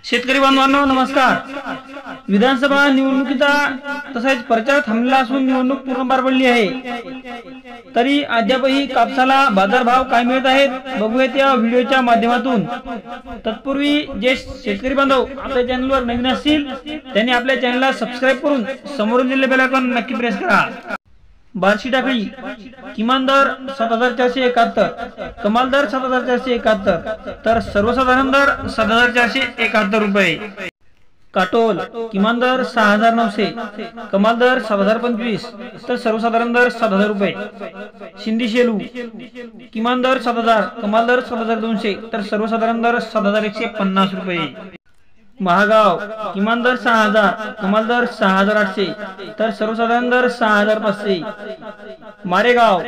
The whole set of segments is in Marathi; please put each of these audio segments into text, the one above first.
शेतकरी बांधवांनो नमस्कार। विधानसभा निवडणुकीचा तसेच प्रचार थांबला असून निवडणूक पूर्ण पार पडली आहे, तरी अद्यापही कापसाला बाजारभाव काय मिळत आहेत बघूयात या व्हिडिओच्या माध्यमातून। तत्पूर्वी जे शेतकरी बांधव आपल्या चॅनलवर नवीन असतील त्यांनी आपल्या चॅनलला सबस्क्राइब करून समोर दिलेले बेल आयकॉन नक्की प्रेस करा। बार्शी टाकळी किमान दर 7471, कमाल दर 7471, तर सर्वसाधारण दर 7471 रुपये। काटोल किमान दर 6900, कमाल दर 7025, तर सर्वसाधारण दर 7000 रुपये। शिंदी शेलू किमान दर 7000, कमाल दर 7200, तर सर्वसाधारण दर 7150 रुपये। महागाव किमान दर 6000, कमाल दर 6800, तर सर्वसाधारण दर 6500। मारेगाव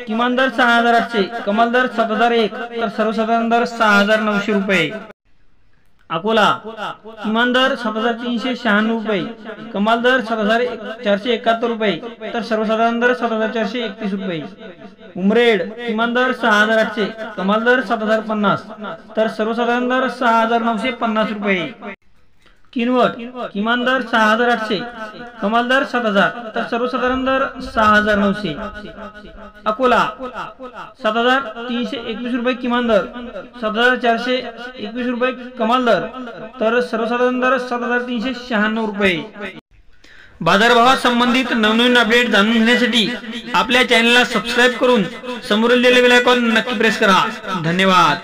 किमान दर 6800, कमाल दर 7001, तर सर्वसाधारण दर 6900 रुपये। अकोला किमान दर 7396 रुपये, कमाल दर 7471 रुपये, तर सर्वसाधारण दर 7431 रुपये। उमरेड किमान दर 6800, कमाल दर 7050, तर सर्वसाधारण दर 6950 रुपये। किनवट किमान दर 6800, कमाल दर 7000, तर सर्वसाधारण दर 6900। अकोला 7321 रुपये किमान दर, 7421 रुपये कमाल दर, तर सर्वसाधारण दर 7396 रुपये। बाजारभावा संबंधित नवनवीन अपडेट जाणून घेण्यासाठी आपल्या चॅनलला सबस्क्राइब करून समोरील बेल आयकॉन नक्की प्रेस करा। धन्यवाद।